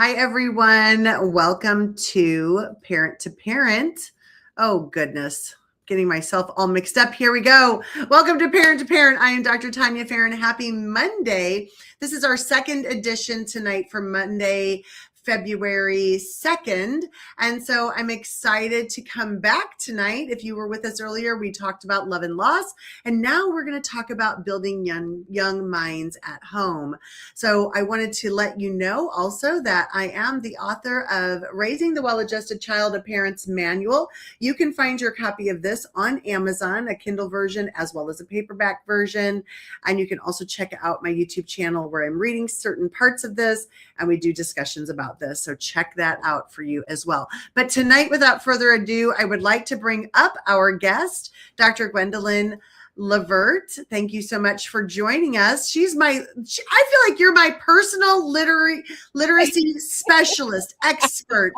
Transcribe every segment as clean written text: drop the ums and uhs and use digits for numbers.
Hi, everyone. Welcome to Parent to Parent. Oh, goodness. Getting myself all mixed up. Here we go. Welcome to Parent to Parent. I am Dr. Tania Farran. Happy Monday. This is our second edition tonight for Monday, February 2nd. And so I'm excited to come back tonight. If you were with us earlier, we talked about love and loss. And now we're going to talk about building young minds at home. So I wanted to let you know also that I am the author of Raising the Well-Adjusted Child, a Parent's Manual. You can find your copy of this on Amazon, a Kindle version, as well as a paperback version. And you can also check out my YouTube channel where I'm reading certain parts of this and we do discussions about this. So check that out for you as well. But tonight, without further ado, I would like to bring up our guest, Dr. Gwendolyn Levert. Thank you so much for joining us. I feel like you're my personal literacy specialist, expert.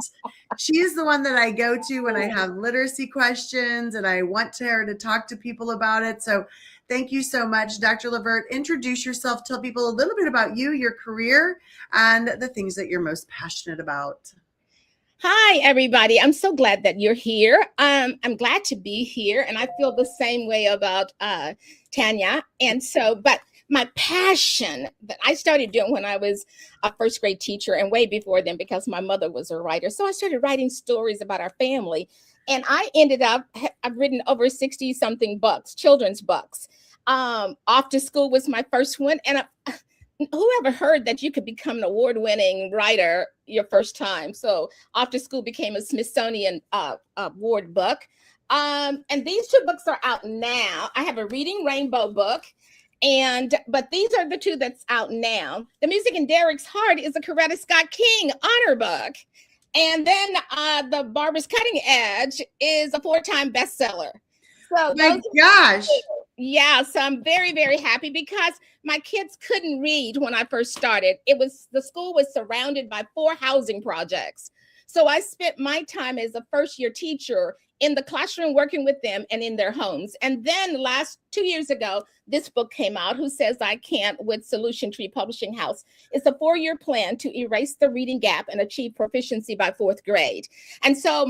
She is the one that I go to when I have literacy questions and I want her to talk to people about it. So thank you so much, Dr. Levert. Introduce yourself, tell people a little bit about you, your career, and the things that you're most passionate about. Hi, everybody. I'm so glad that you're here. I'm glad to be here, and I feel the same way about Tania. But my passion that I started doing when I was a first grade teacher and way before then, because my mother was a writer. So I started writing stories about our family, and I've written over 60 something books, children's books. Off to School was my first one, and whoever heard that you could become an award-winning writer your first time? So Off to School became a Smithsonian award book. And these two books are out now. I have a Reading Rainbow book, but these are the two that's out now. The Music in Derek's Heart is a Coretta Scott King honor book. And then The Barber's Cutting Edge is a 4-time bestseller. So my gosh. Yeah, so I'm very, very happy because my kids couldn't read when I first started. The school was surrounded by 4 housing projects. So I spent my time as a first-year teacher in the classroom working with them and in their homes. And then 2 years ago, this book came out, Who Says I Can't, with Solution Tree Publishing House. It's a 4-year plan to erase the reading gap and achieve proficiency by 4th grade. And so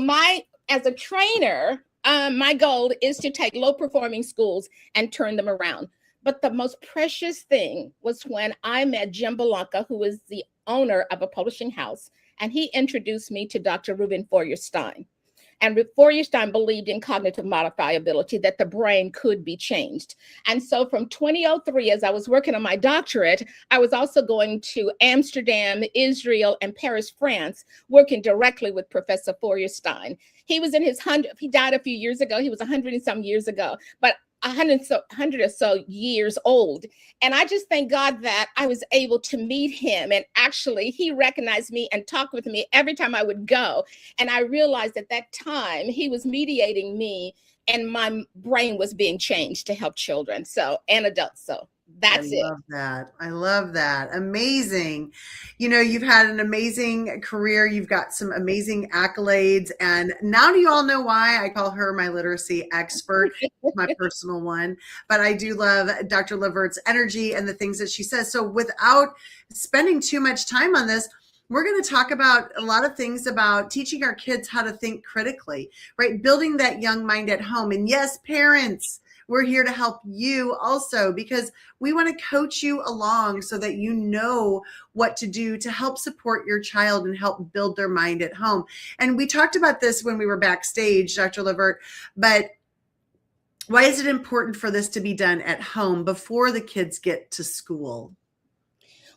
as a trainer, my goal is to take low-performing schools and turn them around. But the most precious thing was when I met Jim Belanca, who is the owner of a publishing house, and he introduced me to Dr. Ruben Feuerstein. And Feuerstein believed in cognitive modifiability, that the brain could be changed. And so from 2003, as I was working on my doctorate, I was also going to Amsterdam, Israel, and Paris, France, working directly with Professor Feuerstein. He was in he died a few years ago. He was 100 and some years ago, but 100 or so years old. And I just thank God that I was able to meet him. And actually, he recognized me and talked with me every time I would go. And I realized at that time he was mediating me and my brain was being changed to help children and adults. So that's it. I love that. Amazing. You've had an amazing career. You've got some amazing accolades. And now do you all know why I call her my literacy expert? My personal one. But I do love Dr. Levert's energy and the things that she says. So without spending too much time on this, we're going to talk about a lot of things about teaching our kids how to think critically, right? Building that young mind at home. And yes, parents, we're here to help you also because we want to coach you along so that you know what to do to help support your child and help build their mind at home. And we talked about this when we were backstage, Dr. Levert, but why is it important for this to be done at home before the kids get to school?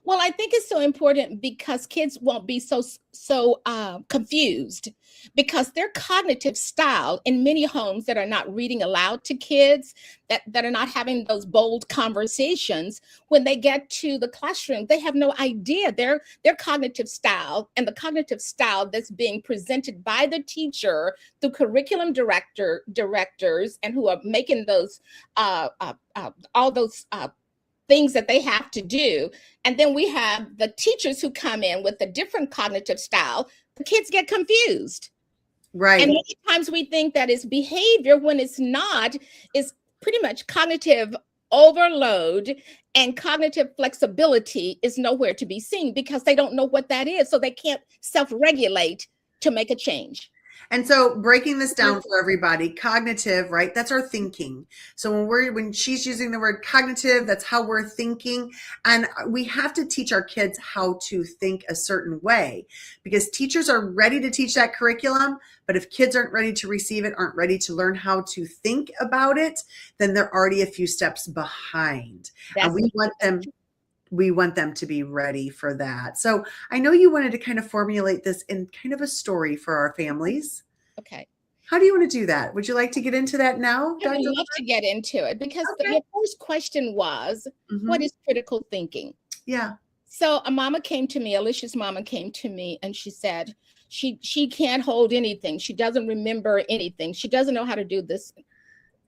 Well, I think it's so important because kids won't be so confused because their cognitive style in many homes that are not reading aloud to kids, that are not having those bold conversations, when they get to the classroom, they have no idea their cognitive style and the cognitive style that's being presented by the teacher through curriculum directors and who are making those all those things that they have to do. And then we have the teachers who come in with a different cognitive style. The kids get confused. Right. And many times we think that it's behavior when it's not. It's pretty much cognitive overload, and cognitive flexibility is nowhere to be seen because they don't know what that is. So they can't self-regulate to make a change. And so breaking this down for everybody, cognitive, right? That's our thinking. So when she's using the word cognitive, that's how we're thinking. And we have to teach our kids how to think a certain way, because teachers are ready to teach that curriculum. But if kids aren't ready to receive it, aren't ready to learn how to think about it, then they're already a few steps behind. And we want them to be ready for that. So I know you wanted to kind of formulate this in kind of a story for our families. Okay. How do you want to do that? Would you like to get into that now, I would love to get into it because your first question was, what is critical thinking? Yeah. So Alicia's mama came to me and she said, she can't hold anything. She doesn't remember anything. She doesn't know how to do this.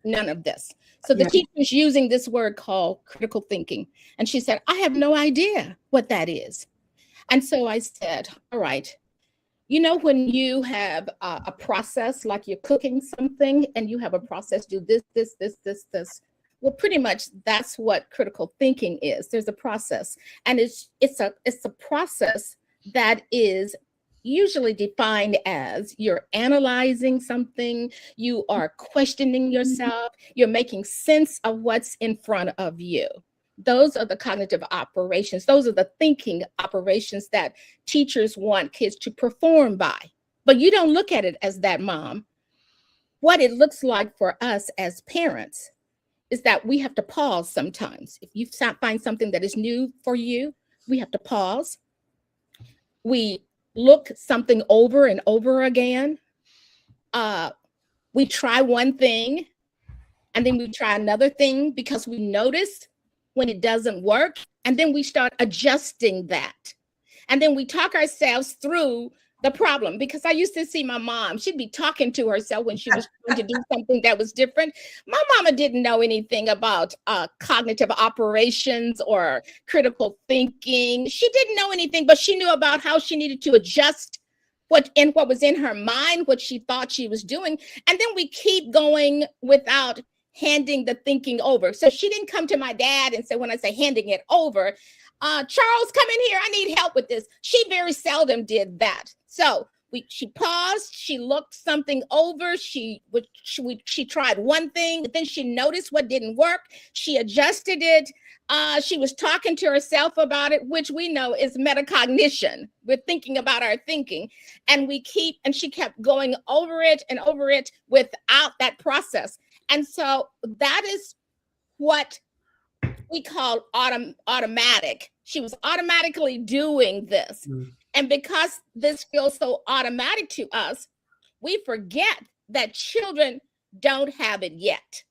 None of this. So the teacher was using this word called critical thinking. And she said, I have no idea what that is. And so I said, all right, you know, when you have a process, like you're cooking something and you have a process, do this. Well, pretty much that's what critical thinking is. There's a process, and it's a process that is usually defined as you're analyzing something, you are questioning yourself, you're making sense of what's in front of you. Those are the cognitive operations. Those are the thinking operations that teachers want kids to perform by. But you don't look at it as that, Mom. What it looks like for us as parents is that we have to pause sometimes. If you find something that is new for you, we have to pause. We look something over and over again. We try one thing and then we try another thing because we notice when it doesn't work, and then we start adjusting that. And then we talk ourselves through the problem, because I used to see my mom, she'd be talking to herself when she was trying to do something that was different. My mama didn't know anything about cognitive operations or critical thinking. She didn't know anything, but she knew about how she needed to adjust what was in her mind, what she thought she was doing. And then we keep going without handing the thinking over. So she didn't come to my dad and say, when I say handing it over, Charles, come in here, I need help with this. She very seldom did that. So she paused, she looked something over, she tried one thing, then she noticed what didn't work, she adjusted it. She was talking to herself about it, which we know is metacognition. We're thinking about our thinking, and she kept going over it and over it without that process. And so that is what we call automatic. She was automatically doing this. And because this feels so automatic to us, we forget that children don't have it yet.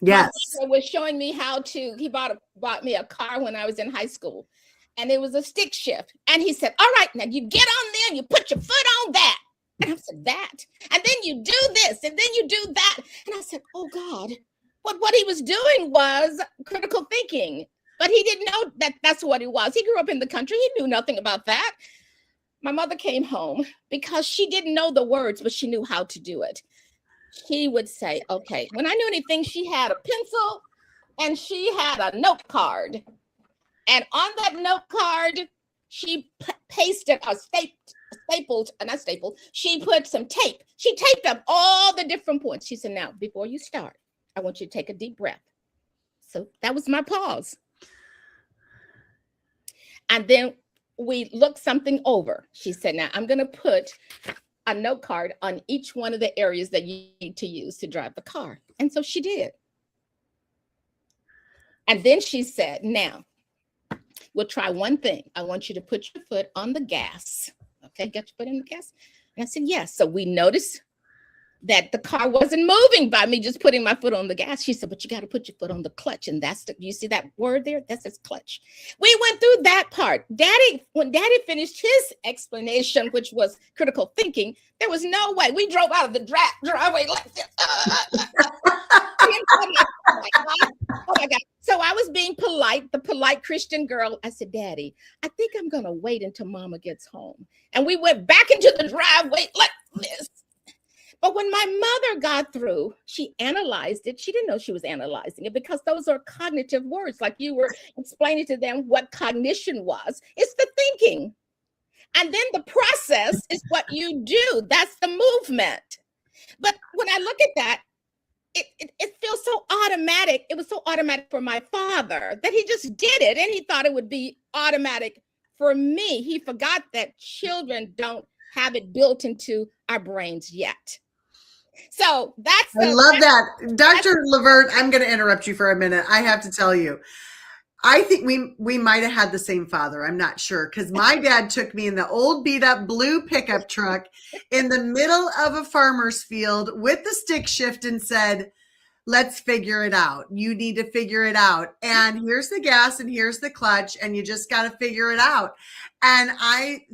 Yes. My brother was showing me he bought me a car when I was in high school, and it was a stick shift. And he said, all right, now you get on there and you put your foot on that. And I said, that. And then you do this, and then you do that. And I said, oh God, what he was doing was critical thinking, but he didn't know that that's what it was. He grew up in the country. He knew nothing about that. My mother came home because she didn't know the words, but she knew how to do it. She would say, okay, when I knew anything, she had a pencil and she had a note card. And on that note card, she pasted she put some tape. She taped up all the different points. She said, now, before you start, I want you to take a deep breath. So that was my pause. And then we looked something over. She said, now I'm going to put a note card on each one of the areas that you need to use to drive the car. And so she did. And then she said, now we'll try one thing. I want you to put your foot on the gas. Okay, got your foot in the gas? And I said, yes. So we noticed that the car wasn't moving by me just putting my foot on the gas. She said, but you got to put your foot on the clutch. And you see that word there? That says clutch. We went through that part. When Daddy finished his explanation, which was critical thinking, there was no way. We drove out of the driveway like this. Oh my God. So I was being polite, the polite Christian girl. I said, Daddy, I think I'm going to wait until Mama gets home. And we went back into the driveway like this. But when my mother got through, she analyzed it. She didn't know she was analyzing it because those are cognitive words. Like you were explaining to them what cognition was. It's the thinking. And then the process is what you do. That's the movement. But when I look at that, it feels so automatic. It was so automatic for my father that he just did it. And he thought it would be automatic for me. He forgot that children don't have it built into our brains yet. So I love that. Dr. Levert, I'm going to interrupt you for a minute. I have to tell you, I think we might have had the same father. I'm not sure, because my dad took me in the old beat up blue pickup truck in the middle of a farmer's field with the stick shift and said, let's figure it out. You need to figure it out. And here's the gas and here's the clutch, and you just got to figure it out. And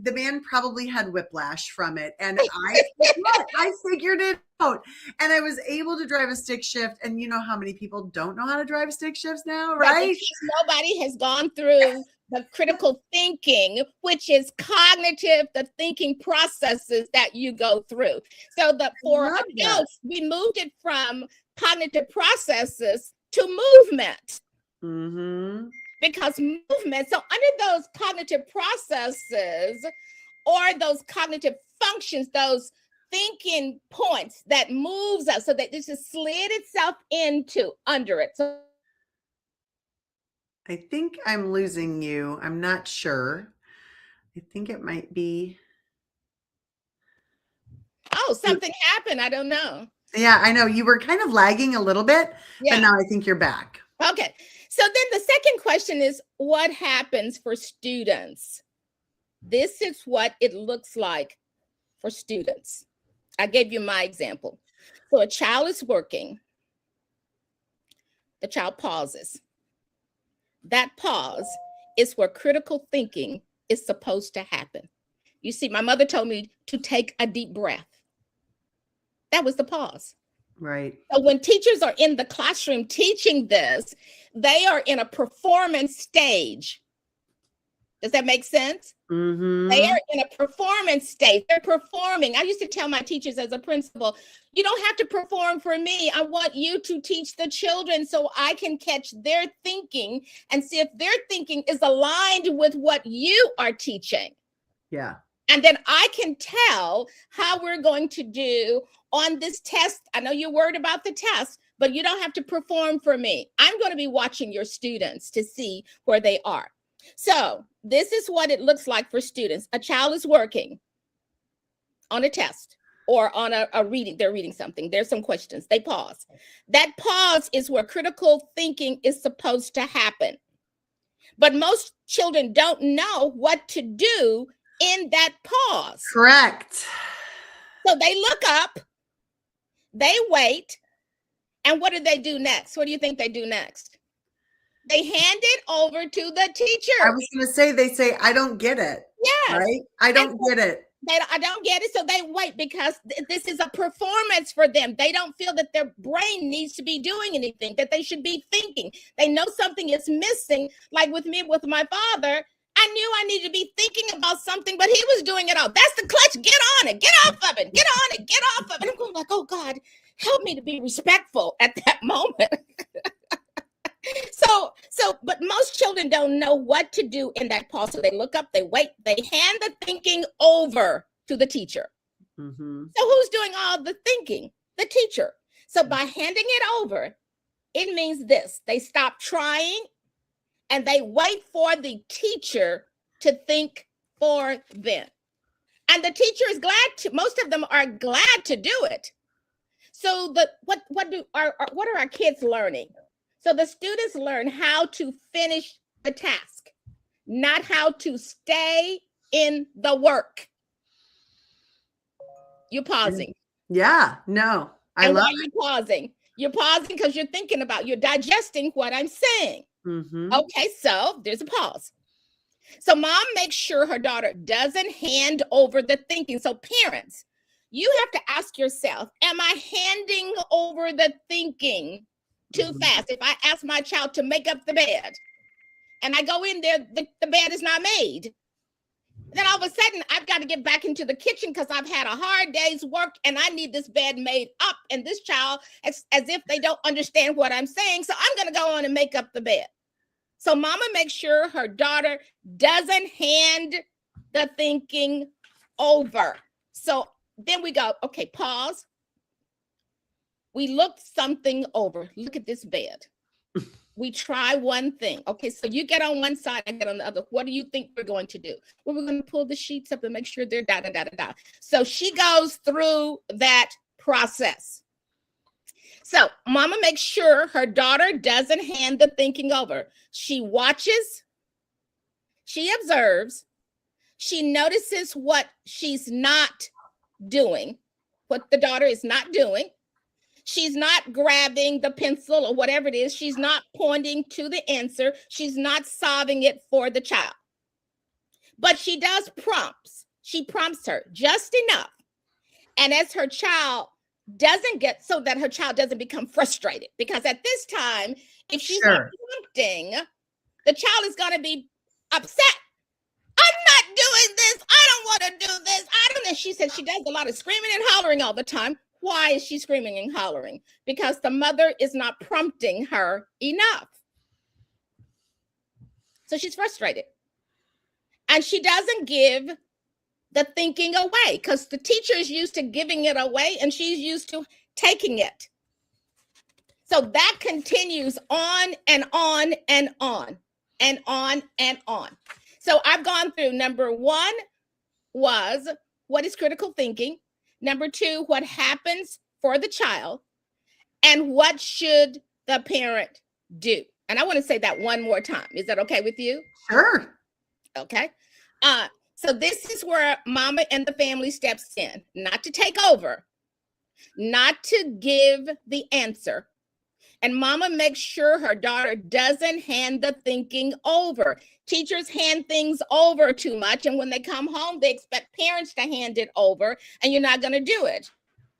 the man probably had whiplash from it. And I figured it out. And I was able to drive a stick shift. And you know how many people don't know how to drive stick shifts now, right? Nobody has gone through the critical thinking, which is cognitive, the thinking processes that you go through. So for adults, we moved it from cognitive processes to movement. Mm-hmm. Because movement, so under those cognitive processes or those cognitive functions, those thinking points that moves us, so that this just slid itself under it. So I think I'm losing you. I'm not sure. I think it might be. Oh, something happened. I don't know. Yeah, I know. You were kind of lagging a little bit, but now I think you're back. Okay. So then the second question is, what happens for students? This is what it looks like for students. I gave you my example. So a child is working. The child pauses. That pause is where critical thinking is supposed to happen. You see, my mother told me to take a deep breath. That was the pause. Right. So when teachers are in the classroom teaching this, they are in a performance stage. Does that make sense? Mm-hmm. They are in a performance stage. They're performing. I used to tell my teachers as a principal, you don't have to perform for me. I want you to teach the children so I can catch their thinking and see if their thinking is aligned with what you are teaching. Yeah. And then I can tell how we're going to do on this test. I know you're worried about the test, but you don't have to perform for me. I'm going to be watching your students to see where they are. So this is what it looks like for students. A child is working on a test or on a reading. They're reading something. There's some questions. They pause. That pause is where critical thinking is supposed to happen. But most children don't know what to do in that pause. Correct. So they look up, they wait, and what do they do next? What do you think they do next? They hand it over to the teacher. I was going to say, they say, I don't get it. Yes. Right? I don't get it. I don't get it. So they wait because this is a performance for them. They don't feel that their brain needs to be doing anything, that they should be thinking. They know something is missing. Like with me, with my father, I knew I needed to be thinking about something, but he was doing it all. That's the clutch. Get on it. Get off of it. Get on it. Get off of it. I'm going like, oh God, help me to be respectful at that moment. But most children don't know what to do in that pause. So they look up, they wait, they hand the thinking over to the teacher. Mm-hmm. So who's doing all the thinking? The teacher. So by handing it over, it means this: they stop trying and they wait for the teacher to think for them. And the teacher is glad to, most of them are glad to do it. So what are our kids learning? So the students learn how to finish the task, not how to stay in the work. You're pausing. Yeah, no, I love it. Why are you pausing? You're pausing because you're thinking about, you're digesting what I'm saying. Mm-hmm. Okay, so there's a pause. So mom makes sure her daughter doesn't hand over the thinking. So parents, you have to ask yourself, am I handing over the thinking too fast? If I ask my child to make up the bed and I go in there, the bed is not made. Then all of a sudden, I've got to get back into the kitchen because I've had a hard day's work and I need this bed made up. And this child, as if they don't understand what I'm saying. So I'm going to go on and make up the bed. So mama makes sure her daughter doesn't hand the thinking over. So then we go, okay, pause. We look something over. Look at this bed. We try one thing. Okay, so you get on one side, I get on the other. What do you think we're going to do? Well, we're going to pull the sheets up and make sure they're da, da, da, da, da. So she goes through that process. So mama makes sure her daughter doesn't hand the thinking over. She watches, she observes, she notices what she's not doing, what the daughter is not doing. She's not grabbing the pencil or whatever it is. She's not pointing to the answer. She's not solving it for the child. But she does prompts. She prompts her just enough. And as her child doesn't get, so that her child doesn't become frustrated. Because at this time, if she's not prompting, the child is going to be upset. I'm not doing this. I don't want to do this. I don't know. She said she does a lot of screaming and hollering all the time. Why is she screaming and hollering? Because the mother is not prompting her enough. So she's frustrated. And she doesn't give the thinking away because the teacher is used to giving it away and she's used to taking it. So that continues on and on and on and on and on. So I've gone through number one was what is critical thinking? Number two, what happens for the child? And what should the parent do? And I want to say that one more time. Is that okay with you? Sure. Okay. So this is where mama and the family steps in, not to take over, not to give the answer. And mama makes sure her daughter doesn't hand the thinking over. Teachers hand things over too much. And when they come home, they expect parents to hand it over and you're not going to do it.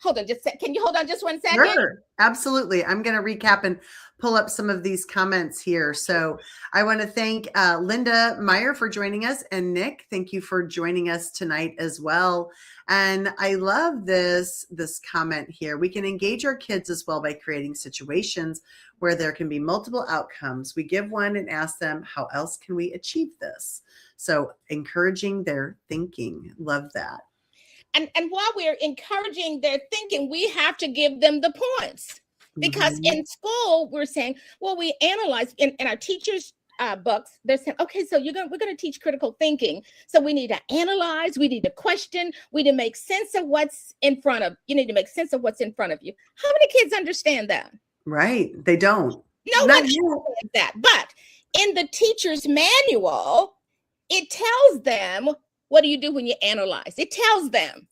Hold on, can you hold on just 1 second? Sure, absolutely. I'm going to recap and pull up some of these comments here. So I want to thank Linda Meyer for joining us, and Nick, thank you for joining us tonight as well. And I love this comment here. We can engage our kids as well by creating situations where there can be multiple outcomes. We give one and ask them, how else can we achieve this? So encouraging their thinking. Love that. And while we're encouraging their thinking, we have to give them the points. Because in school, we're saying, well, we analyze in our teachers' books, they're saying, okay, so we're going to teach critical thinking. So we need to analyze, we need to question, we need to make sense of what's in front of you. Need to make sense of what's in front of you. How many kids understand that? Right. They don't. No one understands that. But in the teacher's manual, it tells them, what do you do when you analyze? It tells them.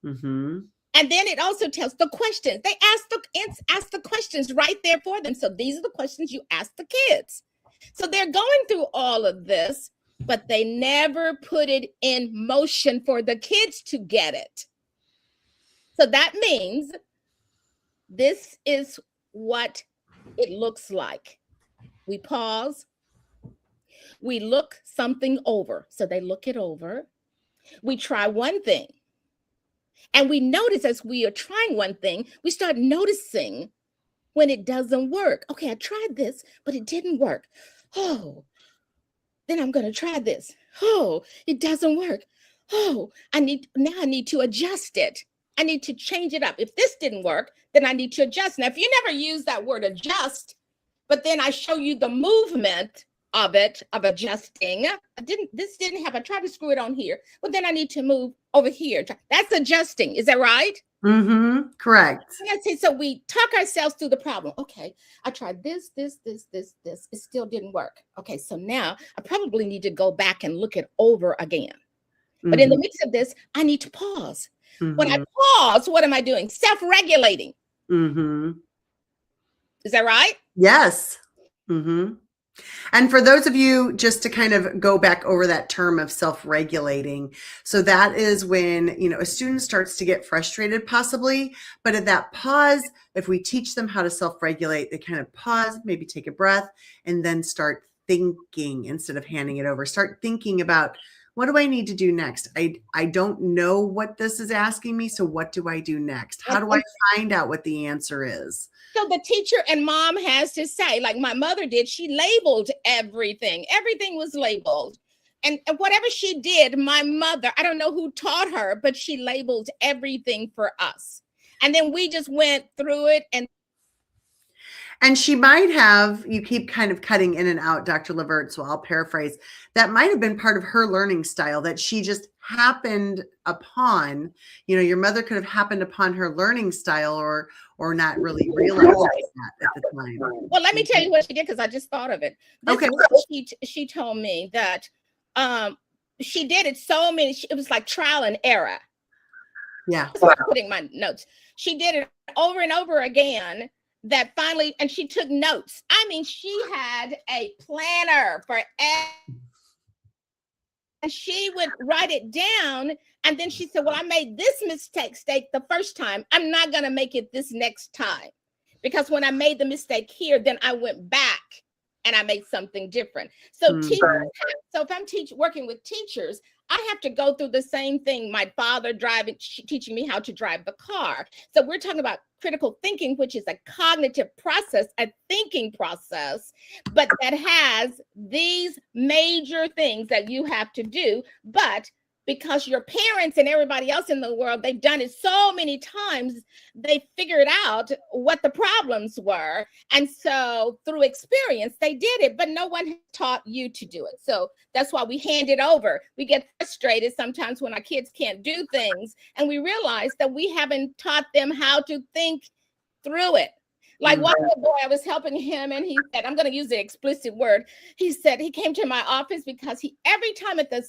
Mm-hmm. And then it also tells the questions. They ask the questions right there for them. So these are the questions you ask the kids. So they're going through all of this, but they never put it in motion for the kids to get it. So that means this is what it looks like. We pause. We look something over. So they look it over. We try one thing. And we notice as we are trying one thing, we start noticing when it doesn't work. Okay, I tried this, but it didn't work. Oh, then I'm going to try this. Oh, it doesn't work. Oh, I need to adjust it. I need to change it up. If this didn't work, then I need to adjust. Now, if you never use that word adjust, but then I show you the movement of adjusting. I tried to screw it on here, but then I need to move over here. That's adjusting. Is that right? Mm-hmm. Correct. So we talk ourselves through the problem. Okay, I tried this. It still didn't work. Okay, so now I probably need to go back and look it over again. Mm-hmm. But in the midst of this, I need to pause. Mm-hmm. When I pause, what am I doing? Self-regulating. Mm-hmm. Is that right? Yes. Mm-hmm. And for those of you, just to kind of go back over that term of self-regulating. So that is when, a student starts to get frustrated possibly, but at that pause, if we teach them how to self-regulate, they kind of pause, maybe take a breath, and then start thinking instead of handing it over. Start thinking about what do I need to do next? I don't know what this is asking me. So what do I do next? How do I find out what the answer is? So the teacher and mom has to say, like my mother did, she labeled everything. Everything was labeled. And whatever she did, my mother, I don't know who taught her, but she labeled everything for us. And then we just went through it. And she might have, you keep kind of cutting in and out, Dr. Levert, so I'll paraphrase, that might have been part of her learning style that she just happened upon. You know, your mother could have happened upon her learning style or not really realizing that at the time. Well, let me tell you what she did, because I just thought of it. Okay. She told me that she did it so many, it was like trial and error. Yeah. Putting my notes. She did it over and over again. That finally, and she took notes. I mean, she had a planner for and she would write it down. And then she said, well, I made this mistake the first time. I'm not going to make it this next time. Because when I made the mistake here, then I went back and I made something different. So teachers, so if I'm working with teachers, I have to go through the same thing. My father teaching me how to drive the car. So we're talking about critical thinking, which is a cognitive process, a thinking process, but that has these major things that you have to do. But because your parents and everybody else in the world, they've done it so many times, they figured out what the problems were. And so through experience, they did it, but no one taught you to do it. So that's why we hand it over. We get frustrated sometimes when our kids can't do things, and we realize that we haven't taught them how to think through it. Like one little boy, I was helping him, and he said, I'm going to use the explicit word. He said he came to my office because every time at the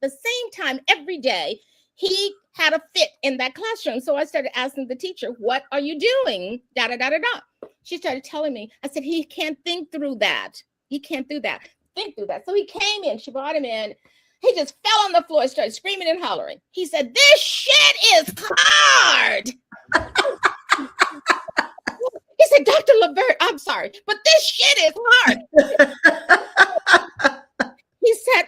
same time, every day, he had a fit in that classroom. So I started asking the teacher, what are you doing? Da, da, da, da, da. She started telling me, I said, he can't think through that. He can't do that. Think through that. So he came in, she brought him in. He just fell on the floor, started screaming and hollering. He said, this shit is hard. He said, Dr. Levert, I'm sorry, but this shit is hard. He said,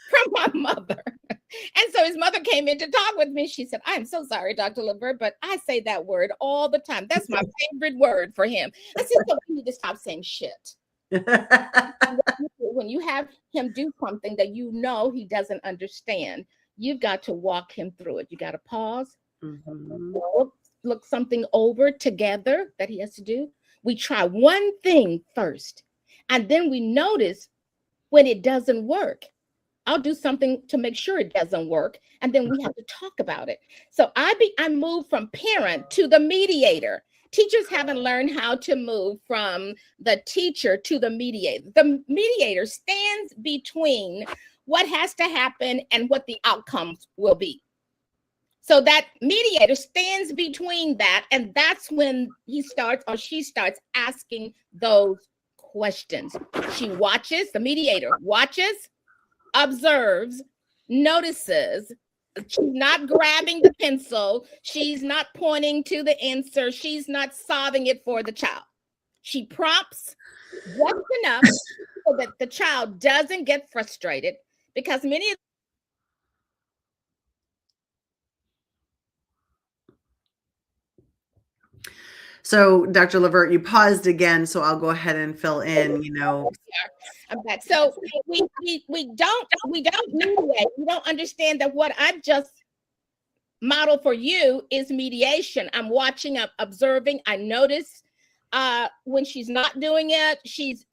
from my mother. And so his mother came in to talk with me. She said, I'm so sorry, Dr. Levert, but I say that word all the time. That's my favorite word for him. I said, so we need to stop saying shit. When you have him do something that you know he doesn't understand, you've got to walk him through it. You got to pause, look something over together that he has to do. We try one thing first, and then we notice when it doesn't work. I'll do something to make sure it doesn't work, and then we have to talk about it. So I moved from parent to the mediator. Teachers haven't learned how to move from the teacher to the mediator. The mediator stands between what has to happen and what the outcomes will be. So that mediator stands between that, and that's when he starts or she starts asking those questions. She watches, the mediator watches, observes, notices. She's not grabbing the pencil. She's not pointing to the answer. She's not solving it for the child. She prompts just enough so that the child doesn't get frustrated, because many of So, Dr. Levert, you paused again, so I'll go ahead and fill in, I'm back. So we don't mediate. We don't understand that what I've just modeled for you is mediation. I'm watching, I'm observing. I notice when she's not doing it, she's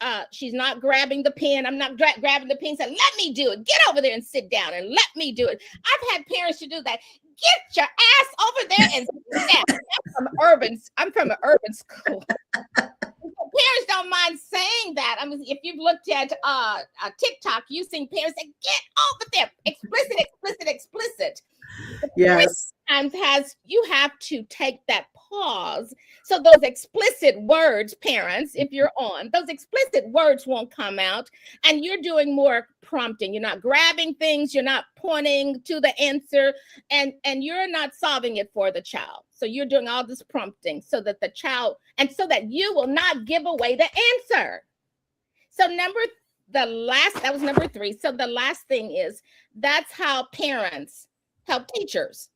not grabbing the pen. I'm not grabbing the pen, saying, let me do it. Get over there and sit down and let me do it. I've had parents to do that. Get your ass over there and sit down. I'm from an urban school. Parents don't mind saying that. I mean, if you've looked at TikTok, you've seen parents say, get over there. Explicit. Yes. Sometimes you have to take that pause. So those explicit words, parents, if you're on, those explicit words won't come out, and you're doing more prompting. You're not grabbing things, you're not pointing to the answer, and you're not solving it for the child. So you're doing all this prompting so that the child, and so that you will not give away the answer. So that was number 3. So the last thing is, that's how parents help teachers,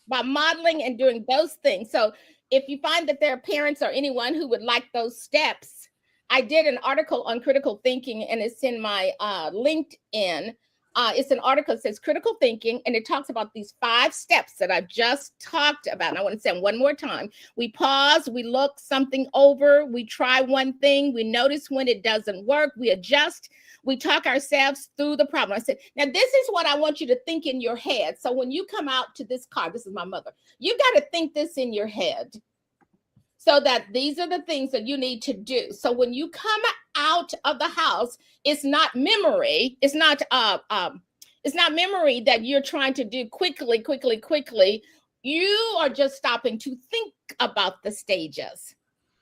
by modeling and doing those things. So if you find that there are parents or anyone who would like those steps, I did an article on critical thinking, and it's in my LinkedIn. It's an article that says critical thinking, and it talks about these 5 steps that I've just talked about. And I want to say them one more time. We pause, we look something over, we try one thing, we notice when it doesn't work, we adjust, we talk ourselves through the problem. I said, now this is what I want you to think in your head. So when you come out to this car, this is my mother, you got to think this in your head. So that these are the things that you need to do. So when you come out of the house, it's not memory. It's not memory that you're trying to do quickly. You are just stopping to think about the stages,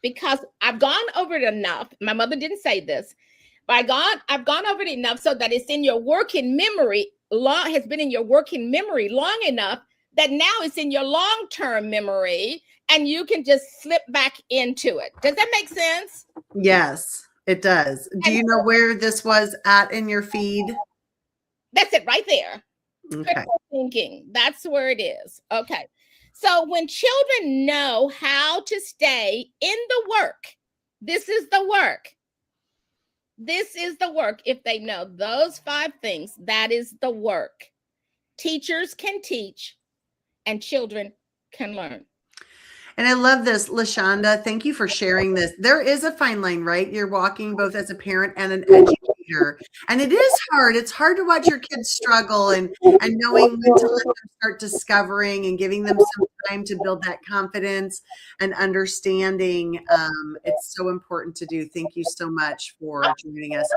because I've gone over it enough. My mother didn't say this, but I've gone over it enough so that it's in your working memory. Has been in your working memory long enough that now it's in your long-term memory, and you can just slip back into it. Does that make sense? Yes, it does. Do you know where this was at in your feed? That's it right there. Okay. Critical thinking. That's where it is. Okay. So when children know how to stay in the work, this is the work. This is the work. If they know those 5 things, that is the work. Teachers can teach, and children can learn. And I love this, LaShonda. Thank you for sharing this. There is a fine line, right? You're walking both as a parent and an educator. And it is hard. It's hard to watch your kids struggle and knowing when to let them start discovering and giving them some time to build that confidence and understanding. It's so important to do. Thank you so much for joining us.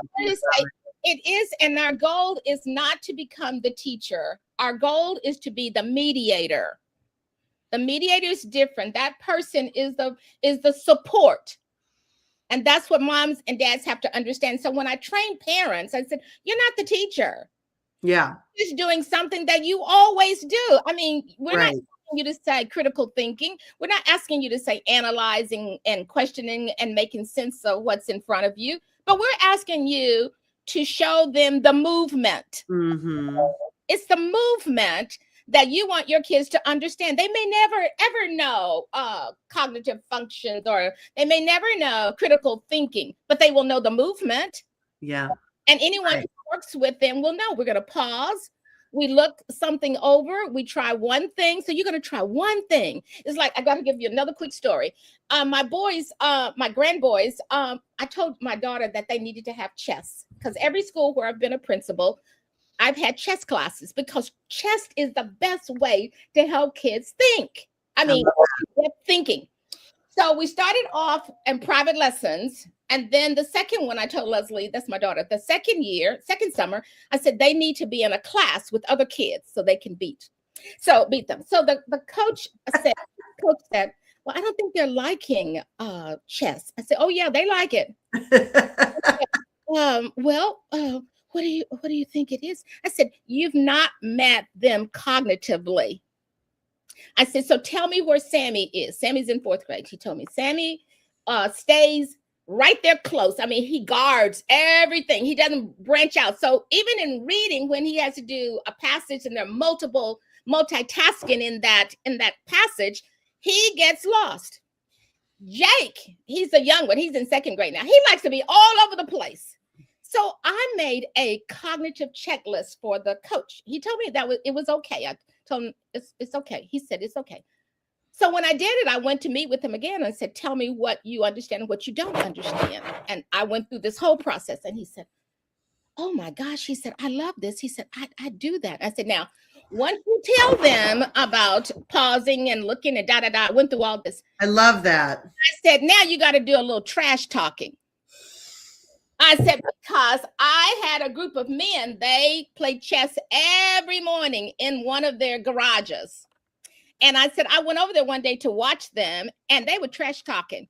It is, and our goal is not to become the teacher. Our goal is to be the mediator. The mediator is different. That person is the support. And that's what moms and dads have to understand. So when I train parents, I said, you're not the teacher. Yeah. You're just doing something that you always do. I mean, we're not asking you to say critical thinking. We're not asking you to say analyzing and questioning and making sense of what's in front of you. But we're asking you to show them the movement. Mm-hmm. It's the movement that you want your kids to understand. They may never, ever know cognitive functions, or they may never know critical thinking, but they will know the movement. Yeah. And anyone who works with them will know. We're going to pause. We look something over. We try one thing. So you're going to try one thing. It's like, I got to give you another quick story. My boys, my grandboys, I told my daughter that they needed to have chess, because every school where I've been a principal, I've had chess classes, because chess is the best way to help kids think. I mean, thinking. So we started off in private lessons. And then the second one, I told Leslie, that's my daughter, the second summer, I said, they need to be in a class with other kids so they can beat them. So the coach said, well, I don't think they're liking chess. I said, oh yeah, they like it. What do you think it is? I said, you've not met them cognitively. I said, so tell me where Sammy is. Sammy's in 4th grade. He told me Sammy stays right there close. I mean, he guards everything. He doesn't branch out. So even in reading, when he has to do a passage and there are multitasking in that passage, he gets lost. Jake, he's a young one. He's in 2nd grade now. He likes to be all over the place. So I made a cognitive checklist for the coach. He told me it was okay. I told him it's okay. He said it's okay. So when I did it, I went to meet with him again and said, tell me what you understand and what you don't understand. And I went through this whole process, and he said, oh my gosh. He said, I love this. He said, I do that. I said, now, once you tell them about pausing and looking and I went through all this. I love that. I said, now you got to do a little trash talking. I said, because I had a group of men, they played chess every morning in one of their garages. And I said, I went over there one day to watch them, and they were trash talking.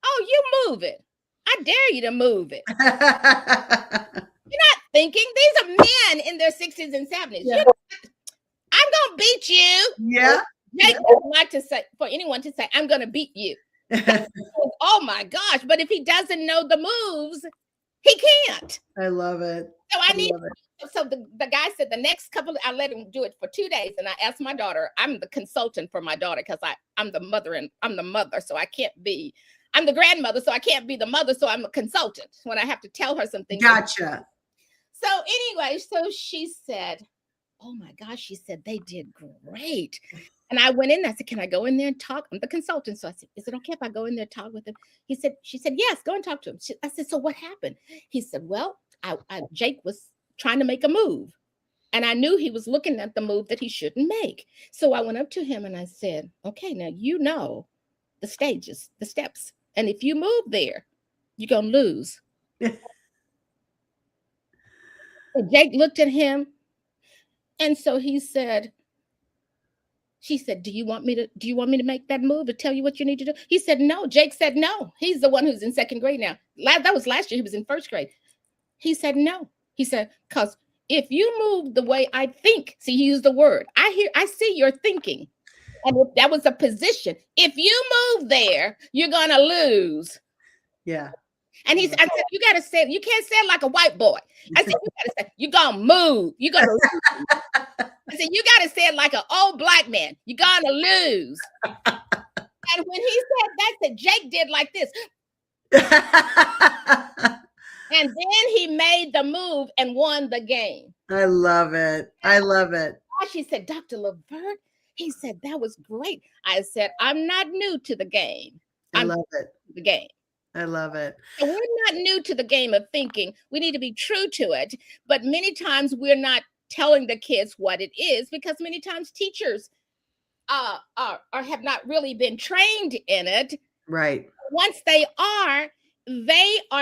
Oh, you move it. I dare you to move it. You're not thinking. These are men in their 60s and 70s. Yeah. I'm going to beat you. Yeah. Jake doesn't like to say, for anyone to say, I'm going to beat you. Oh my gosh. But if he doesn't know the moves, He can't. I love it. So I need. love it. So the guy said the next couple, I let him do it for 2 days, and I asked my daughter. I'm the consultant for my daughter because I'm the mother, and I'm the mother, so I can't be. I'm the grandmother, so I can't be the mother, so I'm a consultant when I have to tell her something. Gotcha. So anyway, so she said, "Oh my gosh," she said, "they did great." And I went in and I said, "Can I go in there and talk?" I'm the consultant. So I said, "Is it okay if I go in there and talk with him?" She said, "Yes, go and talk to him." I said, "So what happened?" He said, "Well, Jake was trying to make a move. And I knew he was looking at the move that he shouldn't make. So I went up to him and I said, okay, now you know the stages, the steps. And if you move there, you're going to lose." And Jake looked at him. And so she said, "Do you want me to make that move to tell you what you need to do?" He said, "No." Jake said, "No." He's the one who's in second grade now. That was last year. He was in first grade. He said, "No." He said, "Because if you move the way I think," see, he used the word, I see your thinking. And if that was a position, if you move there, you're going to lose. Yeah. And I said, you got to say it. You can't say it like a white boy. I said, you got to say, you're going to move. You're going to lose. I said, you got to say it like an old black man. You're going to lose. And when he said that, said Jake did like this. And then he made the move and won the game. I love it. I love it. She said, "Dr. Levert," he said, "that was great." I said, "I'm not new to the game. I love it. The game. I love it. And we're not new to the game of thinking. We need to be true to it. But many times we're not telling the kids what it is because many times teachers have not really been trained in it. Right. Once they are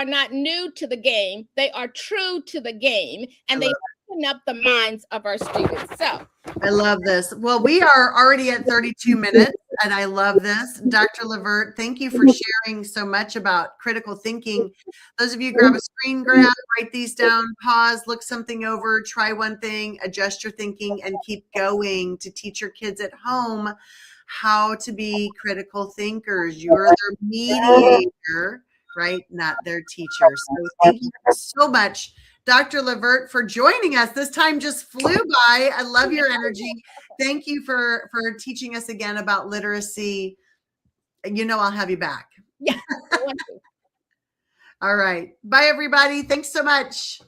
not new to the game. They are true to the game, and they open up the minds of our students. So I love this. Well, we are already at 32 minutes, and I love this. Dr. Levert, thank you for sharing so much about critical thinking. Those of you grab a screen grab, write these down, pause, look something over, try one thing, adjust your thinking, and keep going to teach your kids at home how to be critical thinkers. You're their mediator, right? Not their teacher. So thank you so much, Dr. Levert, for joining us. This time just flew by. I love your energy. Thank you for teaching us again about literacy. You know, I'll have you back. Yeah. All right. Bye, everybody. Thanks so much.